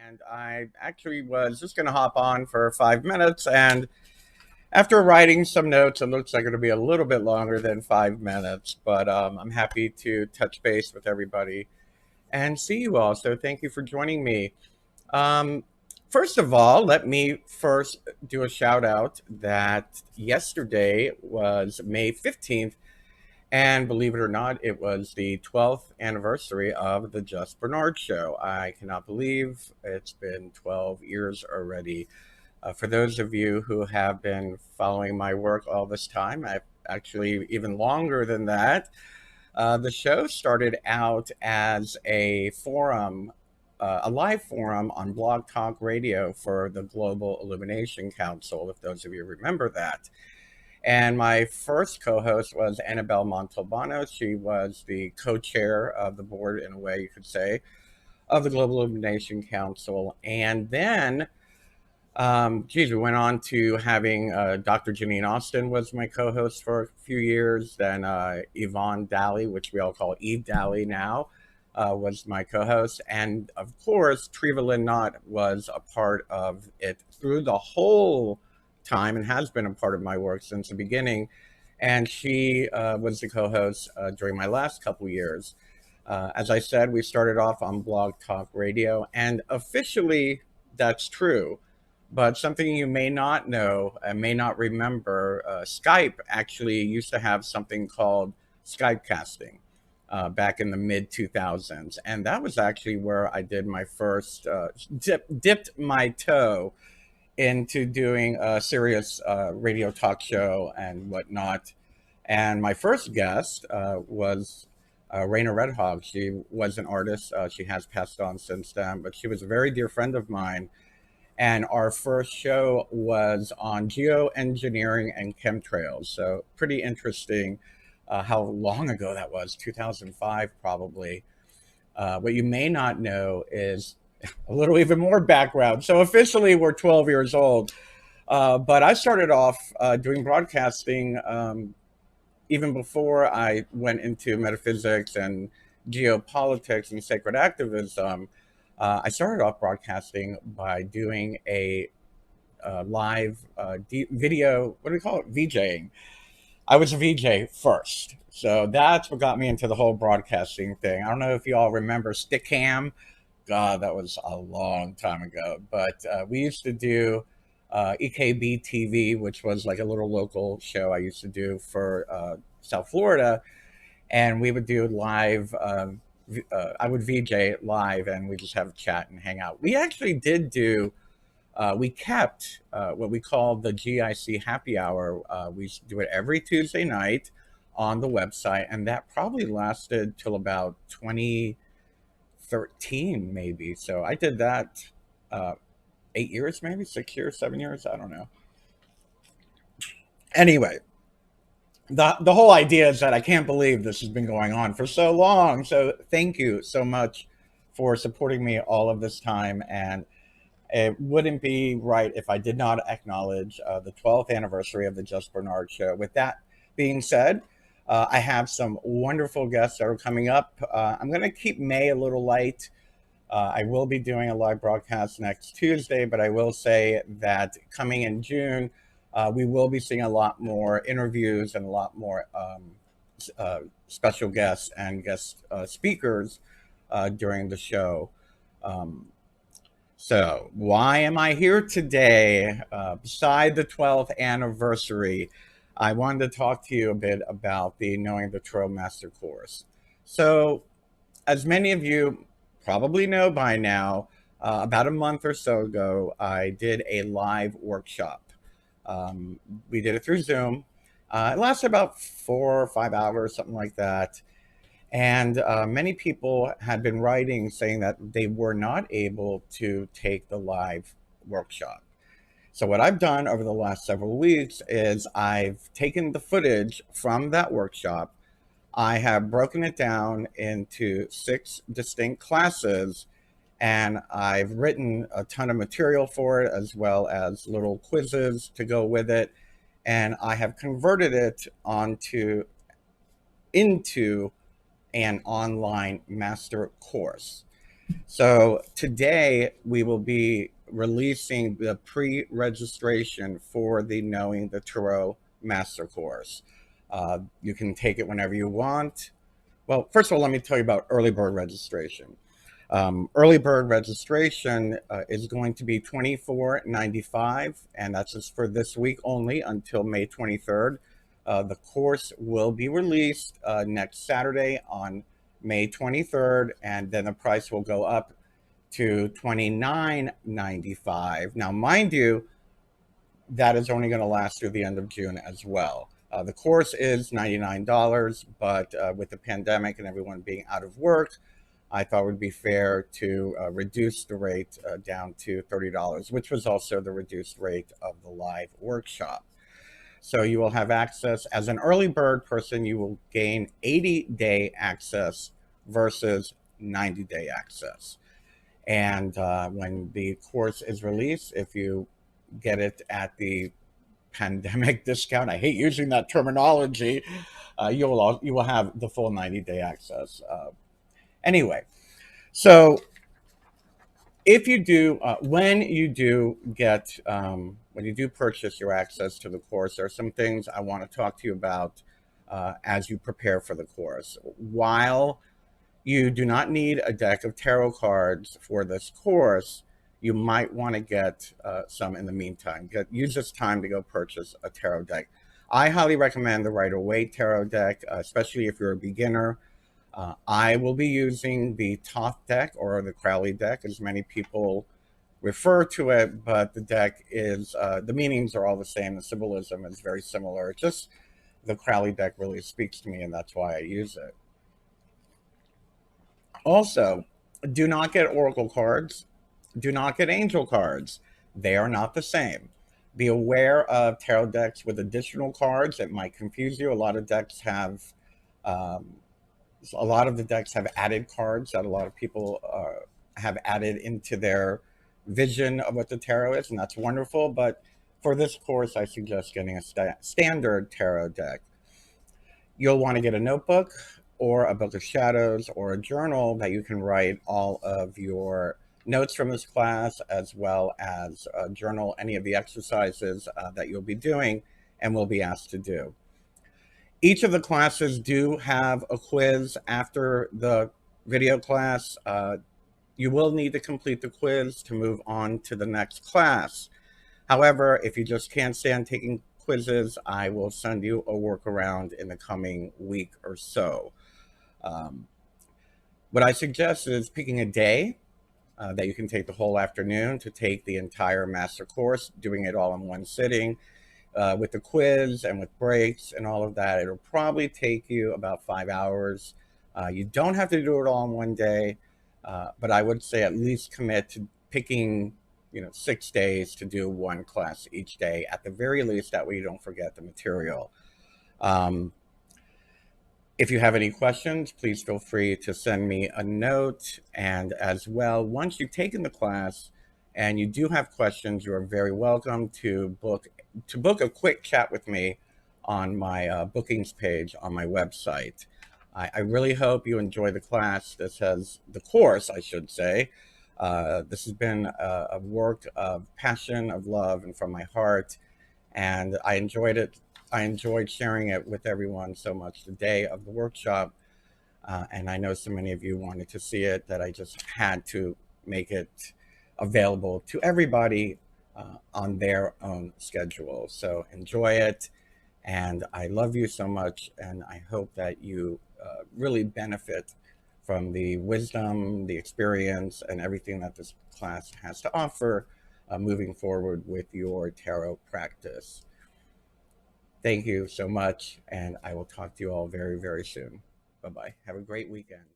and I actually was just going to hop on for 5 minutes. And after writing some notes, it looks like it'll be a little bit longer than 5 minutes, but I'm happy to touch base with everybody and see you all. So thank you for joining me. Um, First of all, let me first do a shout out that yesterday was May 15th. And believe it or not, it was the 12th anniversary of the Just Bernard Show. I cannot believe it's been 12 years already. For those of you who have been following my work all this time, I've actually even longer than that. The show started out as a forum, a live forum on Blog Talk Radio for the Global Illumination Council, if those of you remember that. And my first co host was Annabelle Montalbano. She was the co chair of the board, in a way you could say, of the Global Illumination Council. And then, we went on to having Dr. Janine Austin was my co host for a few years. Then Yvonne Daly, which we all call Eve Daly now, was my co host. And of course, Treva Lynn Knott was a part of it through the whole time and has been a part of my work since the beginning. And she was the co host during my last couple years. As I said, we started off on Blog Talk Radio, and officially that's true. But something you may not know and may not remember, Skype actually used to have something called Skype casting back in the mid 2000s. And that was actually where I did my first, dipped my toe into doing a serious radio talk show and whatnot. And my first guest was Raina Redhog. She was an artist. She has passed on since then, but she was a very dear friend of mine. And our first show was on geoengineering and chemtrails. So pretty interesting how long ago that was, 2005 probably. What you may not know is a little even more background. So officially, we're 12 years old. But I started off doing broadcasting even before I went into metaphysics and geopolitics and sacred activism. I started off broadcasting by doing a live video, what do we call it? VJing. I was a VJ first. So that's what got me into the whole broadcasting thing. I don't know if you all remember Stickam. God, that was a long time ago. But we used to do EKB TV, which was like a little local show I used to do for South Florida. And we would do live, I would VJ live and we just have a chat and hang out. We actually did do, we kept what we called the GIC happy hour. We used to do it every Tuesday night on the website. And that probably lasted till about 2013 maybe. So I did that 8 years, maybe 6 years, 7 years. I don't know. Anyway, the whole idea is that I can't believe this has been going on for so long. So thank you so much for supporting me all of this time. And it wouldn't be right if I did not acknowledge the 12th anniversary of the Just Bernard Show. With that being said, I have some wonderful guests that are coming up. I'm going to keep May a little light. I will be doing a live broadcast next Tuesday, but I will say that coming in June, we will be seeing a lot more interviews and a lot more special guests and guest speakers during the show. Um, so, why am I here today? Beside the 12th anniversary, I wanted to talk to you a bit about the Knowing the Tarot Master course. So, as many of you probably know by now, about a month or so ago, I did a live workshop. We did it through Zoom. It lasted about 4 or 5 hours, something like that. And many people had been writing saying that they were not able to take the live workshop. So, what I've done over the last several weeks is I've taken the footage from that workshop. I have broken it down into 6 distinct classes, and I've written a ton of material for it as well as little quizzes to go with it. And I have converted it into an online master course. So today we will be releasing the pre-registration for the Knowing the Tarot Master Course. You can take it whenever you want. Well, first of all, let me tell you about early bird registration. Early bird registration is going to be $24.95, and that's just for this week only until May 23rd. The course will be released next Saturday on May 23rd, and then the price will go up to $29.95. Now, mind you, that is only going to last through the end of June as well. The course is $99, but with the pandemic and everyone being out of work, I thought it would be fair to reduce the rate down to $30, which was also the reduced rate of the live workshop. So you will have access as an early bird person, you will gain 80-day access versus 90-day access. And when the course is released, if you get it at the pandemic discount, I hate using that terminology, you will have the full 90-day access. Anyway, so if you do, when you do get, when you do purchase your access to the course, there are some things I want to talk to you about as you prepare for the course. While you do not need a deck of tarot cards for this course, you might want to get some in the meantime. Use this time to go purchase a tarot deck. I highly recommend the Rider-Waite tarot deck, especially if you're a beginner. I will be using the Toth deck, or the Crowley deck, as many people refer to it, but the deck is, the meanings are all the same. The symbolism is very similar. Just the Crowley deck really speaks to me, and that's why I use it. Also, do not get oracle cards. Do not get angel cards. They are not the same. Be aware of tarot decks with additional cards. It might confuse you. Um, a lot of the decks have added cards that a lot of people have added into their vision of what the tarot is, and that's wonderful. But for this course, I suggest getting a standard tarot deck. You'll want to get a notebook or a book of shadows or a journal that you can write all of your notes from this class, as well as journal any of the exercises that you'll be doing and will be asked to do. Each of the classes do have a quiz after the video class. You will need to complete the quiz to move on to the next class. However, if you just can't stand taking quizzes, I will send you a workaround in the coming week or so. What I suggest is picking a day that you can take the whole afternoon to take the entire master course, doing it all in one sitting. With the quiz and with breaks and all of that, it'll probably take you about 5 hours. You don't have to do it all in one day, but I would say at least commit to picking 6 days to do one class each day at the very least. That way you don't forget the material. If you have any questions, please feel free to send me a note. And as well, once you've taken the class and you do have questions, you are very welcome to book a quick chat with me on my bookings page on my website. I really hope you enjoy the class. The course, I should say. This has been a work of passion, of love, and from my heart. And I enjoyed it. I enjoyed sharing it with everyone so much the day of the workshop. And I know so many of you wanted to see it that I just had to make it available to everybody on their own schedule. So enjoy it. And I love you so much. And I hope that you really benefit from the wisdom, the experience, and everything that this class has to offer moving forward with your tarot practice. Thank you so much, and I will talk to you all very, very soon. Bye-bye. Have a great weekend.